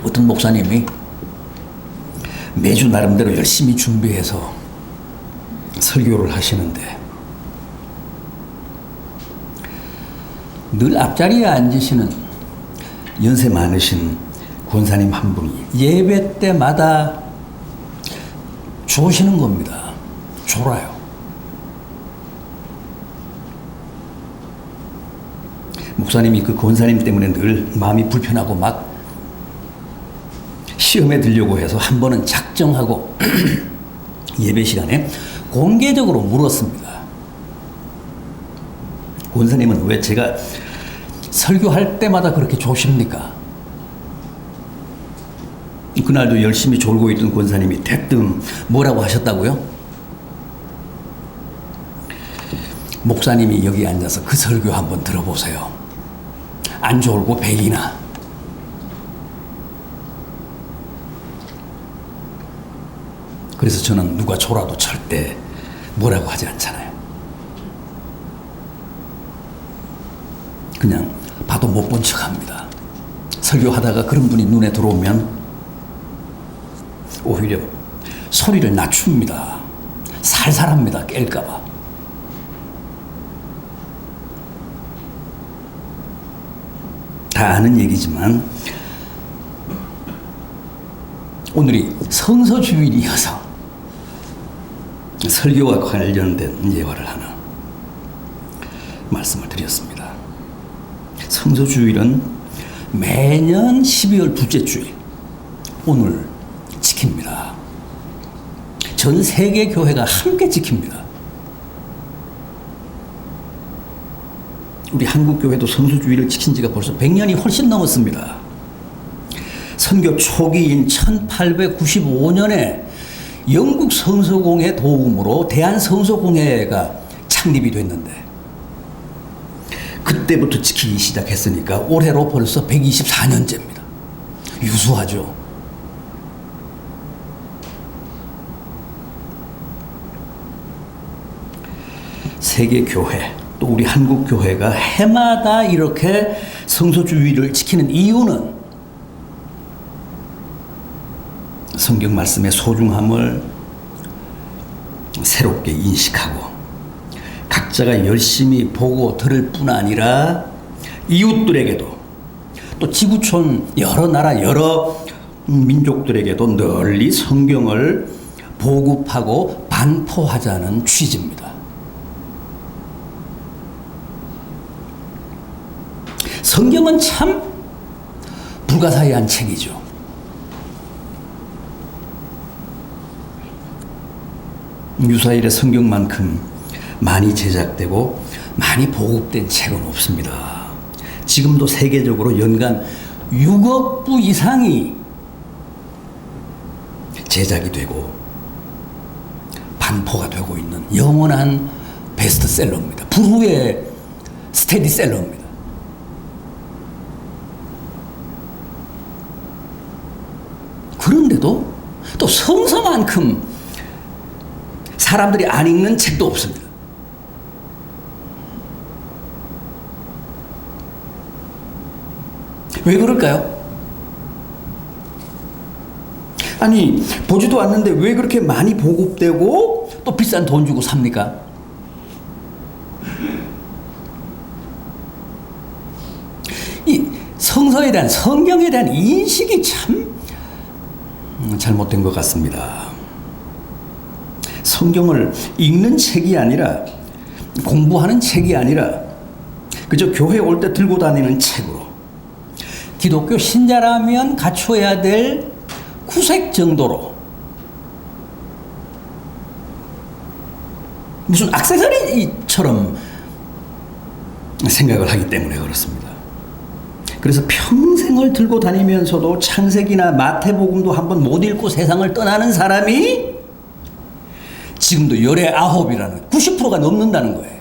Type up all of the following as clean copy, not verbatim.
어떤 목사님이 매주 나름대로 열심히 준비해서 설교를 하시는데 늘 앞자리에 앉으시는 연세 많으신 권사님 한 분이 예배 때마다 조시는 겁니다. 졸아요. 목사님이 그 권사님 때문에 늘 마음이 불편하고 막 시험에 들려고 해서 한 번은 작정하고 예배 시간에 공개적으로 물었습니다. 권사님은 왜 제가 설교할 때마다 그렇게 조십니까? 그날도 열심히 졸고 있던 권사님이 대뜸 뭐라고 하셨다고요? 목사님이 여기 앉아서 그 설교 한번 들어보세요. 안 졸고 배기나. 그래서 저는 누가 졸아도 절대 뭐라고 하지 않잖아요. 그냥 봐도 못 본 척합니다. 설교하다가 그런 분이 눈에 들어오면 오히려 소리를 낮춥니다. 살살합니다. 깰까봐. 다 아는 얘기지만 오늘이 성서주일이어서 설교와 관련된 예화를 하나 말씀을 드렸습니다. 성서주일은 매년 12월 둘째 주일 오늘 지킵니다. 전 세계 교회가 함께 지킵니다. 우리 한국 교회도 성서주일을 지킨 지가 벌써 100년이 훨씬 넘었습니다. 선교 초기인 1895년에 영국 성서공회 도움으로 대한성서공회가 창립이 됐는데 그때부터 지키기 시작했으니까 올해로 벌써 124년째입니다. 유수하죠. 세계 교회 또 우리 한국 교회가 해마다 이렇게 성서주일을 지키는 이유는 성경 말씀의 소중함을 새롭게 인식하고 각자가 열심히 보고 들을 뿐 아니라 이웃들에게도 또 지구촌 여러 나라 여러 민족들에게도 널리 성경을 보급하고 반포하자는 취지입니다. 성경은 참 불가사의한 책이죠. 유사일의 성경만큼 많이 제작되고 많이 보급된 책은 없습니다. 지금도 세계적으로 연간 6억 부 이상이 제작이 되고 반포가 되고 있는 영원한 베스트셀러입니다. 불후의 스테디셀러입니다. 그런데도 또 성서만큼 사람들이 안 읽는 책도 없습니다. 왜 그럴까요? 아니, 보지도 않는데 왜 그렇게 많이 보급되고 또 비싼 돈 주고 삽니까? 이 성서에 대한, 성경에 대한 인식이 참 잘못된 것 같습니다. 성경을 읽는 책이 아니라 공부하는 책이 아니라 그저 교회 올 때 들고 다니는 책으로 기독교 신자라면 갖춰야 될 구색 정도로 무슨 액세서리처럼 생각을 하기 때문에 그렇습니다. 그래서 평생을 들고 다니면서도 창세기나 마태복음도 한번 못 읽고 세상을 떠나는 사람이 지금도 19이라는 90%가 넘는다는 거예요.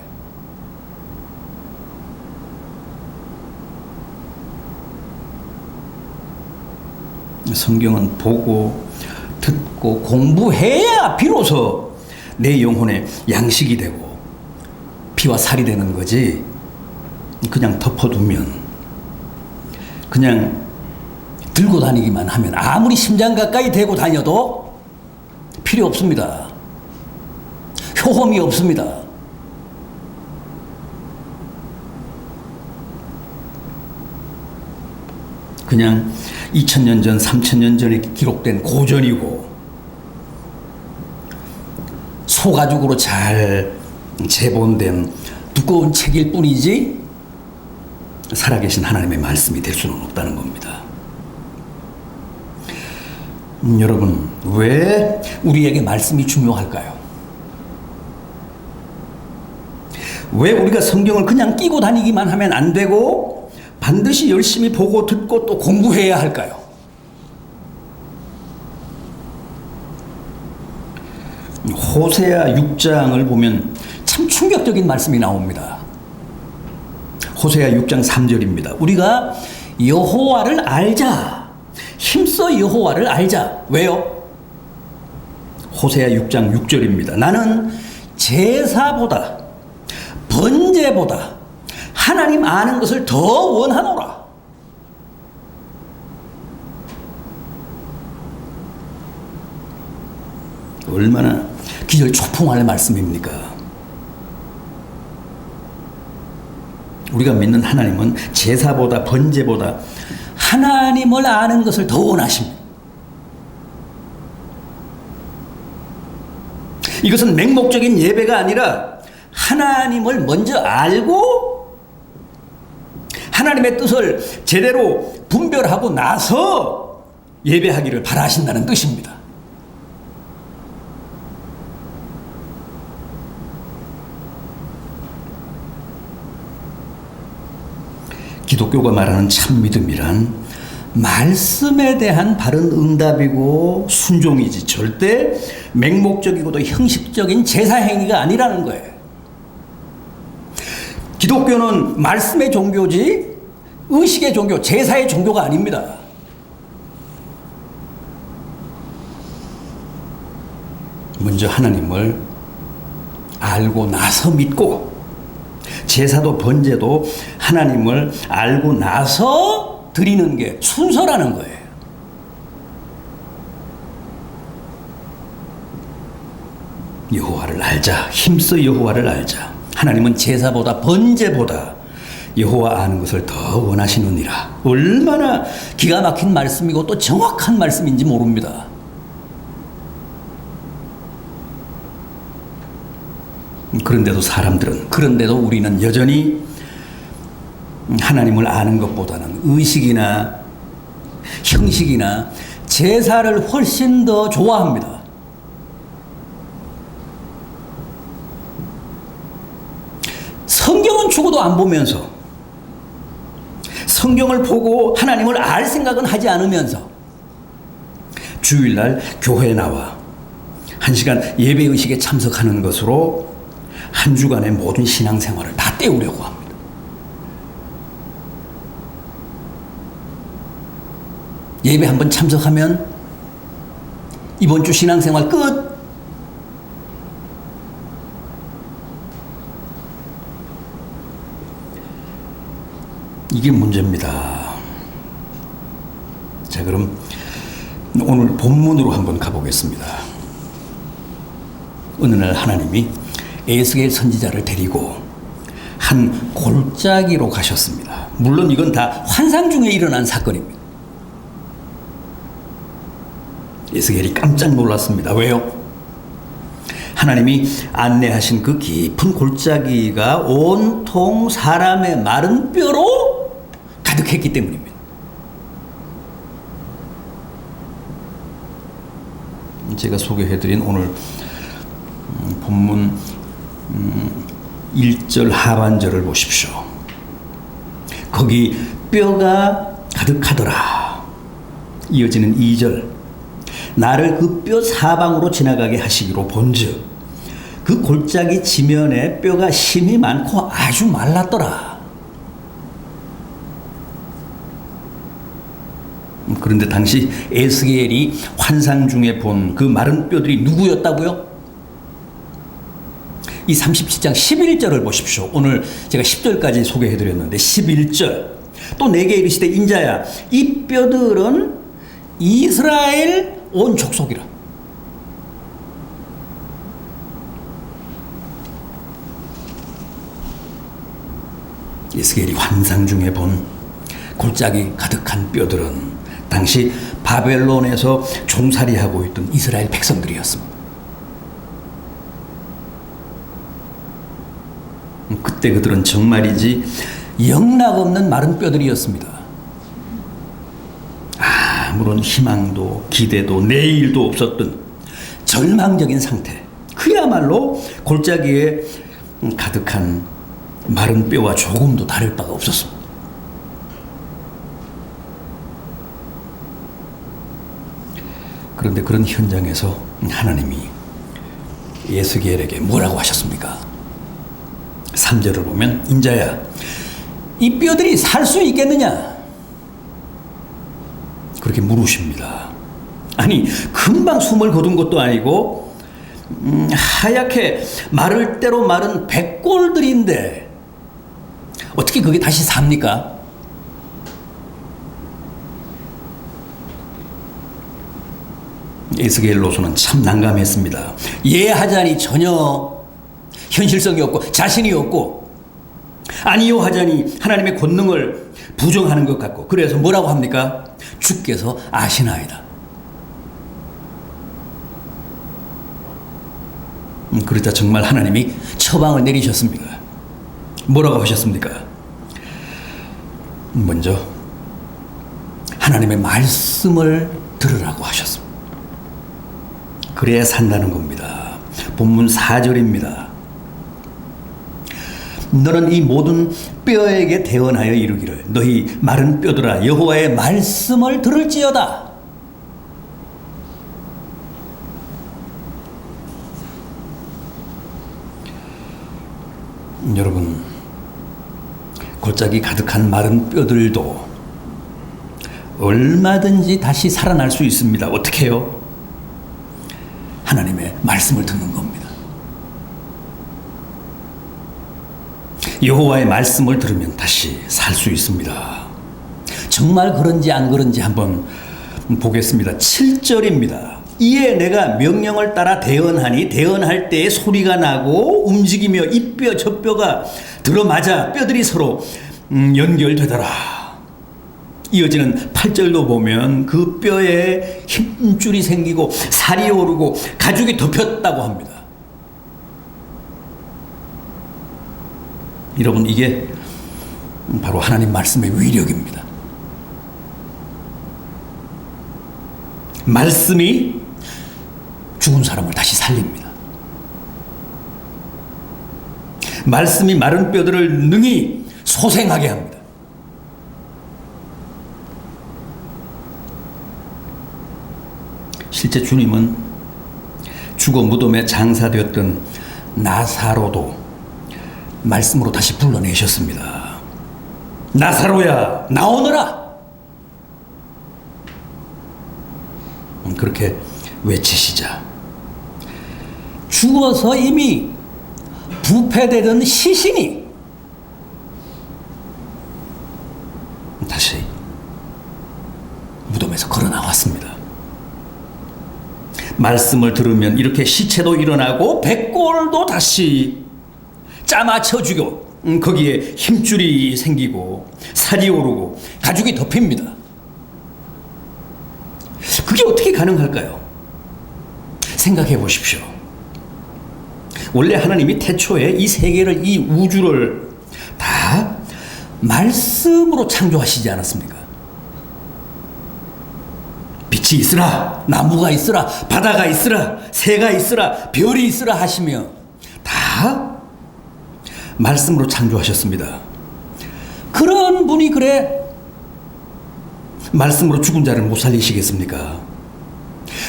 성경은 보고 듣고 공부해야 비로소 내 영혼의 양식이 되고 피와 살이 되는 거지, 그냥 덮어두면, 그냥 들고 다니기만 하면 아무리 심장 가까이 대고 다녀도 필요 없습니다. 효험이 없습니다. 그냥 2000년 전, 3000년 전에 기록된 고전이고 소가죽으로 잘 재본된 두꺼운 책일 뿐이지 살아계신 하나님의 말씀이 될 수는 없다는 겁니다. 여러분, 왜 우리에게 말씀이 중요할까요? 왜 우리가 성경을 그냥 끼고 다니기만 하면 안 되고 반드시 열심히 보고 듣고 또 공부해야 할까요? 호세아 6장을 보면 참 충격적인 말씀이 나옵니다. 호세아 6장 3절입니다. 우리가 여호와를 알자. 힘써 여호와를 알자. 왜요? 호세아 6장 6절입니다. 나는 제사보다 번제보다 하나님 아는 것을 더 원하노라. 얼마나 기절초풍할 말씀입니까? 우리가 믿는 하나님은 제사보다 번제보다 하나님을 아는 것을 더 원하십니다. 이것은 맹목적인 예배가 아니라 하나님을 먼저 알고 하나님의 뜻을 제대로 분별하고 나서 예배하기를 바라신다는 뜻입니다. 기독교가 말하는 참 믿음이란 말씀에 대한 바른 응답이고 순종이지 절대 맹목적이고도 형식적인 제사 행위가 아니라는 거예요. 기독교는 말씀의 종교지 의식의 종교, 제사의 종교가 아닙니다. 먼저 하나님을 알고 나서 믿고 제사도 번제도 하나님을 알고 나서 드리는 게 순서라는 거예요. 여호와를 알자. 힘써 여호와를 알자. 하나님은 제사보다 번제보다 여호와 아는 것을 더 원하시느니라. 얼마나 기가 막힌 말씀이고 또 정확한 말씀인지 모릅니다. 그런데도 우리는 여전히 하나님을 아는 것보다는 의식이나 형식이나 제사를 훨씬 더 좋아합니다. 성경은 죽어도 안 보면서 성경을 보고 하나님을 알 생각은 하지 않으면서 주일날 교회에 나와 1시간 예배의식에 참석하는 것으로 한 주간의 모든 신앙생활을 다 때우려고 합니다. 예배 한번 참석하면 이번 주 신앙생활 끝! 이게 문제입니다. 자, 그럼 오늘 본문으로 한번 가보겠습니다. 어느 날 하나님이 에스겔 선지자를 데리고 한 골짜기로 가셨습니다. 물론 이건 다 환상 중에 일어난 사건입니다. 에스겔이 깜짝 놀랐습니다. 왜요? 하나님이 안내하신 그 깊은 골짜기가 온통 사람의 마른 뼈로 가득했기 때문입니다. 제가 소개해드린 오늘 본문 1절 하반절을 보십시오. 거기 뼈가 가득하더라. 이어지는 2절. 나를 그 뼈 사방으로 지나가게 하시기로 본즉 그 골짜기 지면에 뼈가 심이 많고 아주 말랐더라. 그런데 당시 에스겔이 환상 중에 본 그 마른 뼈들이 누구였다고요? 이 37장 11절을 보십시오. 오늘 제가 10절까지 소개해드렸는데 11절. 또 내게 이르시되 인자야 이 뼈들은 이스라엘 온 족속이라. 에스겔이 환상 중에 본 골짜기 가득한 뼈들은 당시 바벨론에서 종살이하고 있던 이스라엘 백성들이었습니다. 그때 그들은 정말이지 영락없는 마른 뼈들이었습니다. 아무런 희망도 기대도 내일도 없었던 절망적인 상태. 그야말로 골짜기에 가득한 마른 뼈와 조금도 다를 바가 없었습니다. 그런데 그런 현장에서 하나님이 에스겔에게 뭐라고 하셨습니까? 3절을 보면 인자야 이 뼈들이 살 수 있겠느냐? 그렇게 물으십니다. 아니 금방 숨을 거둔 것도 아니고 하얗게 마를 대로 마른 백골들인데 어떻게 그게 다시 삽니까? 에스겔로서는 참 난감했습니다. 예하자니 전혀 현실성이 없고 자신이 없고 아니요 하자니 하나님의 권능을 부정하는 것 같고 그래서 뭐라고 합니까? 주께서 아시나이다. 그러자 정말 하나님이 처방을 내리셨습니다. 뭐라고 하셨습니까? 먼저 하나님의 말씀을 들으라고 하셨습니다. 그래야 산다는 겁니다. 본문 4절입니다. 너는 이 모든 뼈에게 대언하여 이르기를 너희 마른 뼈들아 여호와의 말씀을 들을지어다. 여러분 골짜기 가득한 마른 뼈들도 얼마든지 다시 살아날 수 있습니다. 어떻게 해요? 하나님의 말씀을 듣는 겁니다. 여호와의 말씀을 들으면 다시 살 수 있습니다. 정말 그런지 안 그런지 한번 보겠습니다. 7절입니다. 이에 내가 명령을 따라 대언하니 대언할 때에 소리가 나고 움직이며 이 뼈 저 뼈가 들어맞아 뼈들이 서로 연결되더라. 이어지는 8절도 보면 그 뼈에 힘줄이 생기고 살이 오르고 가죽이 덮였다고 합니다. 여러분 이게 바로 하나님 말씀의 위력입니다. 말씀이 죽은 사람을 다시 살립니다. 말씀이 마른 뼈들을 능히 소생하게 합니다. 실제 주님은 죽어 무덤에 장사되었던 나사로도 말씀으로 다시 불러내셨습니다. 나사로야 나오너라. 그렇게 외치시자 죽어서 이미 부패되던 시신이 다시 무덤에서 걸어 나왔습니다. 말씀을 들으면 이렇게 시체도 일어나고 백골도 다시 짜맞춰주고 거기에 힘줄이 생기고 살이 오르고 가죽이 덮입니다. 그게 어떻게 가능할까요? 생각해 보십시오. 원래 하나님이 태초에 이 세계를 이 우주를 다 말씀으로 창조하시지 않았습니까? 빛이 있으라, 나무가 있으라, 바다가 있으라, 새가 있으라, 별이 있으라 하시며 다 말씀으로 창조하셨습니다. 그런 분이 그래 말씀으로 죽은 자를 못 살리시겠습니까?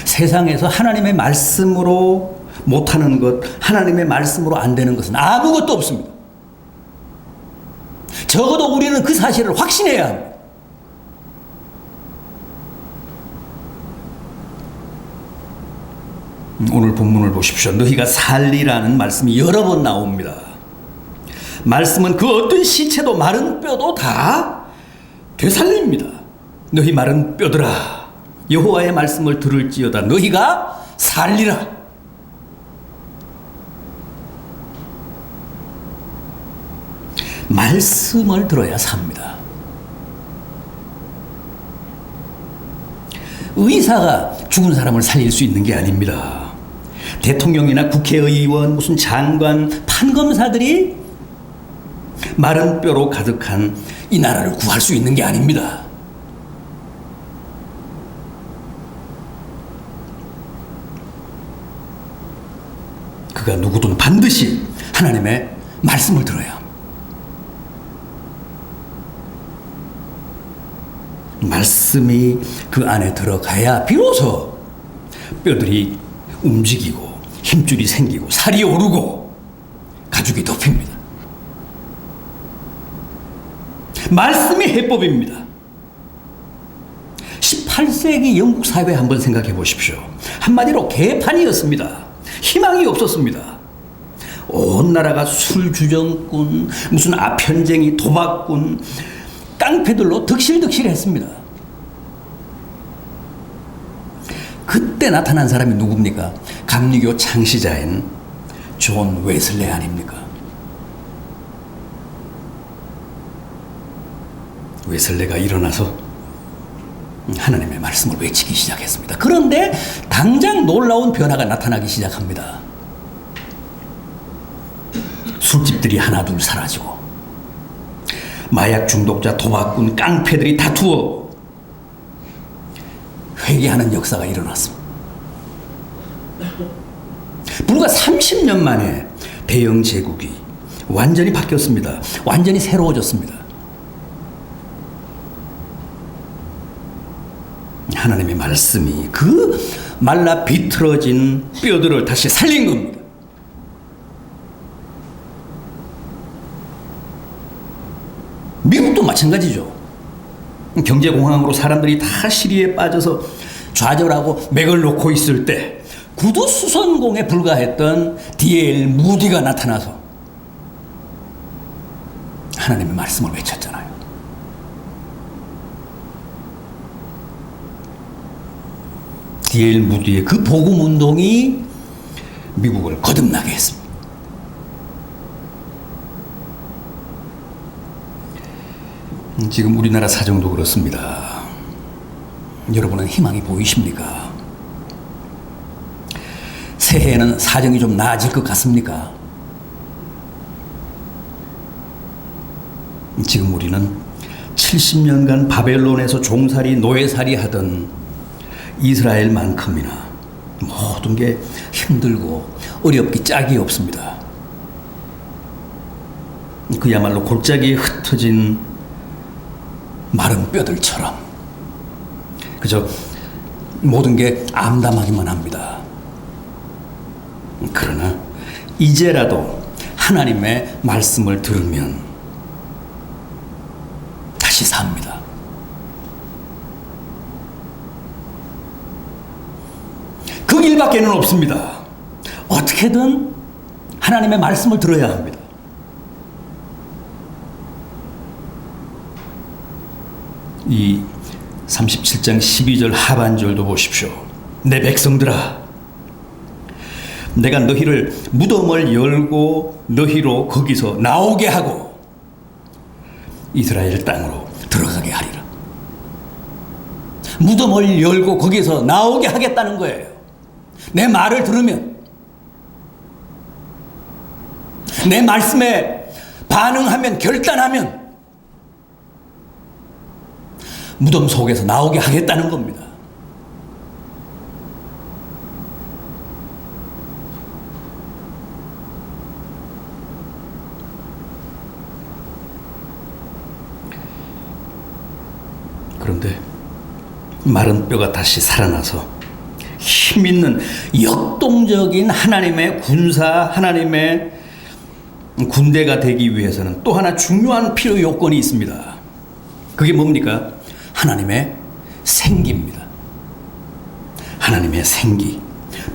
세상에서 하나님의 말씀으로 못하는 것, 하나님의 말씀으로 안 되는 것은 아무것도 없습니다. 적어도 우리는 그 사실을 확신해야 합니다. 오늘 본문을 보십시오. 너희가 살리라는 말씀이 여러 번 나옵니다. 말씀은 그 어떤 시체도 마른 뼈도 다 되살립니다. 너희 마른 뼈들아, 여호와의 말씀을 들을지어다. 너희가 살리라. 말씀을 들어야 삽니다. 의사가 죽은 사람을 살릴 수 있는 게 아닙니다. 대통령이나 국회의원, 무슨 장관, 판검사들이 마른 뼈로 가득한 이 나라를 구할 수 있는 게 아닙니다. 그가 누구든 반드시 하나님의 말씀을 들어야 합니다. 말씀이 그 안에 들어가야 비로소 뼈들이 움직이고 힘줄이 생기고 살이 오르고 가죽이 덮입니다. 말씀이 해법입니다. 18세기 영국 사회 한번 생각해 보십시오. 한마디로 개판이었습니다. 희망이 없었습니다. 온 나라가 술주정꾼, 무슨 아편쟁이, 도박꾼, 깡패들로 득실득실했습니다. 그때 나타난 사람이 누굽니까? 감리교 창시자인 존 웨슬레 아닙니까? 웨슬레가 일어나서 하나님의 말씀을 외치기 시작했습니다. 그런데 당장 놀라운 변화가 나타나기 시작합니다. 술집들이 하나둘 사라지고 마약 중독자, 도박꾼, 깡패들이 다투어 회개하는 역사가 일어났습니다. 불과 30년 만에 대영 제국이 완전히 바뀌었습니다. 완전히 새로워졌습니다. 하나님의 말씀이 그 말라 비틀어진 뼈들을 다시 살린 겁니다. 미국도 마찬가지죠. 경제공황으로 사람들이 다 시리에 빠져서 좌절하고 맥을 놓고 있을 때 구두 수선공에 불과했던 D.L. 무디가 나타나서 하나님의 말씀을 외쳤잖아요. D.L. 무디의 그 복음 운동이 미국을 거듭나게 했습니다. 지금 우리나라 사정도 그렇습니다. 여러분은 희망이 보이십니까? 새해에는 사정이 좀 나아질 것 같습니까? 지금 우리는 70년간 바벨론에서 종살이, 노예살이 하던 이스라엘만큼이나 모든 게 힘들고 어렵기 짝이 없습니다. 그야말로 골짜기에 흩어진 마른 뼈들처럼 그저 모든 게 암담하기만 합니다. 그러나 이제라도 하나님의 말씀을 들으면 다시 삽니다. 그 길밖에는 없습니다. 어떻게든 하나님의 말씀을 들어야 합니다. 이 37장 12절 하반절도 보십시오. 내 백성들아, 내가 너희를 무덤을 열고 너희로 거기서 나오게 하고 이스라엘 땅으로 들어가게 하리라. 무덤을 열고 거기서 나오게 하겠다는 거예요. 내 말을 들으면, 내 말씀에 반응하면, 결단하면 무덤 속에서 나오게 하겠다는 겁니다. 그런데 마른 뼈가 다시 살아나서 힘있는 역동적인 하나님의 군사, 하나님의 군대가 되기 위해서는 또 하나 중요한 필요 요건이 있습니다. 그게 뭡니까? 하나님의 생기입니다. 하나님의 생기.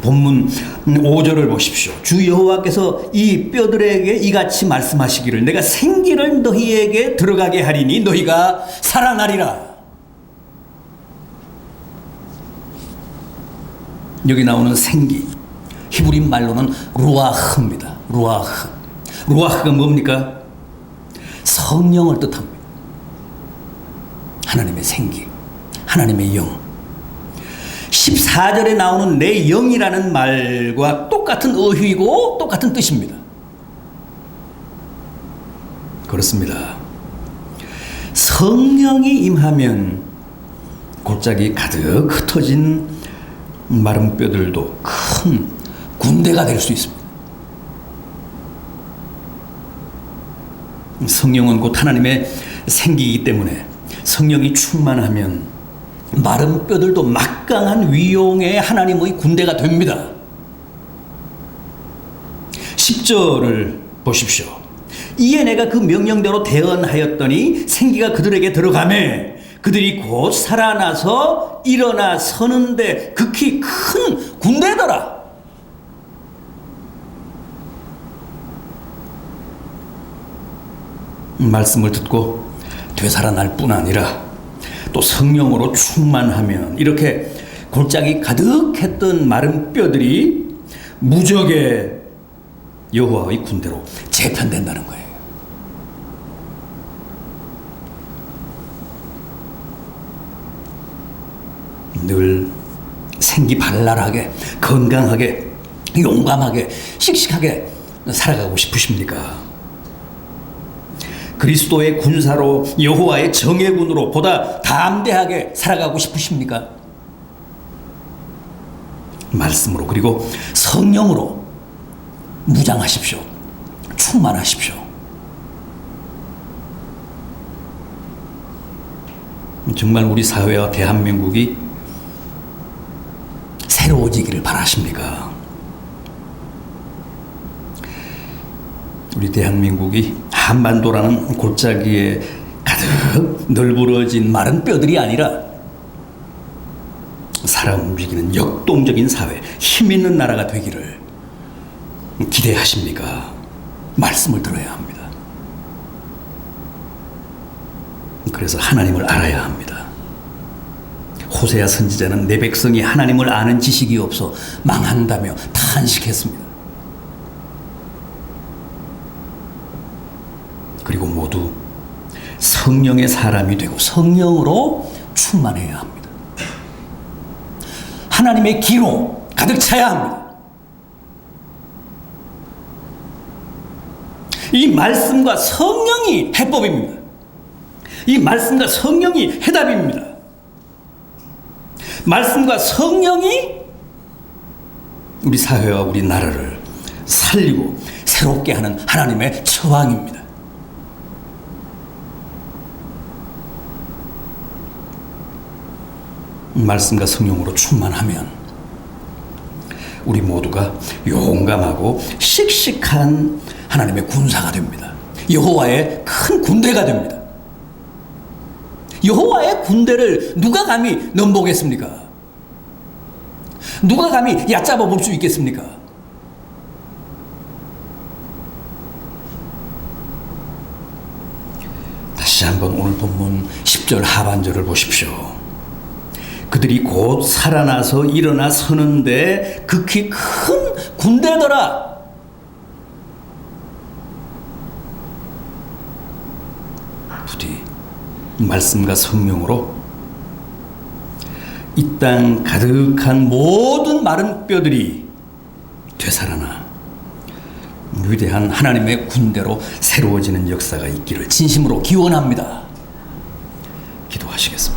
본문 5절을 보십시오. 주 여호와께서 이 뼈들에게 이같이 말씀하시기를 내가 생기를 너희에게 들어가게 하리니 너희가 살아나리라. 여기 나오는 생기, 히브리 말로는 루아흐입니다. 루아흐가 뭡니까? 성령을 뜻합니다. 하나님의 생기, 하나님의 영. 14절에 나오는 내 영이라는 말과 똑같은 어휘이고 똑같은 뜻입니다. 그렇습니다. 성령이 임하면 골짜기 가득 흩어진 마른 뼈들도 큰 군대가 될 수 있습니다. 성령은 곧 하나님의 생기이기 때문에 성령이 충만하면 마른 뼈들도 막강한 위용의 하나님의 군대가 됩니다. 10절을 보십시오. 이에 내가 그 명령대로 대언하였더니 생기가 그들에게 들어가매 그들이 곧 살아나서 일어나 서는데 극히 큰 군대더라. 말씀을 듣고 되살아날 뿐 아니라 또 성령으로 충만하면 이렇게 골짜기 가득했던 마른 뼈들이 무적의 여호와의 군대로 재편된다는 거예요. 늘 생기발랄하게 건강하게 용감하게 씩씩하게 살아가고 싶으십니까? 그리스도의 군사로 여호와의 정예군으로 보다 담대하게 살아가고 싶으십니까? 말씀으로 그리고 성령으로 무장하십시오. 충만하십시오. 정말 우리 사회와 대한민국이 새로워지기를 바라십니까? 우리 대한민국이 한반도라는 골짜기에 가득 널브러진 마른 뼈들이 아니라 사람 움직이는 역동적인 사회, 힘 있는 나라가 되기를 기대하십니까? 말씀을 들어야 합니다. 그래서 하나님을 알아야 합니다. 호세아 선지자는 내 백성이 하나님을 아는 지식이 없어 망한다며 탄식했습니다. 그리고 모두 성령의 사람이 되고 성령으로 충만해야 합니다. 하나님의 기로 가득 차야 합니다. 이 말씀과 성령이 해법입니다. 이 말씀과 성령이 해답입니다. 말씀과 성령이 우리 사회와 우리 나라를 살리고 새롭게 하는 하나님의 처방입니다. 말씀과 성령으로 충만하면 우리 모두가 용감하고 씩씩한 하나님의 군사가 됩니다. 여호와의 큰 군대가 됩니다. 여호와의 군대를 누가 감히 넘보겠습니까? 누가 감히 얕잡아 볼 수 있겠습니까? 다시 한번 오늘 본문 10절 하반절을 보십시오. 그들이 곧 살아나서 일어나 서는데 극히 큰 군대더라. 부디 말씀과 성령으로 이 땅 가득한 모든 마른 뼈들이 되살아나 위대한 하나님의 군대로 새로워지는 역사가 있기를 진심으로 기원합니다. 기도하시겠습니다.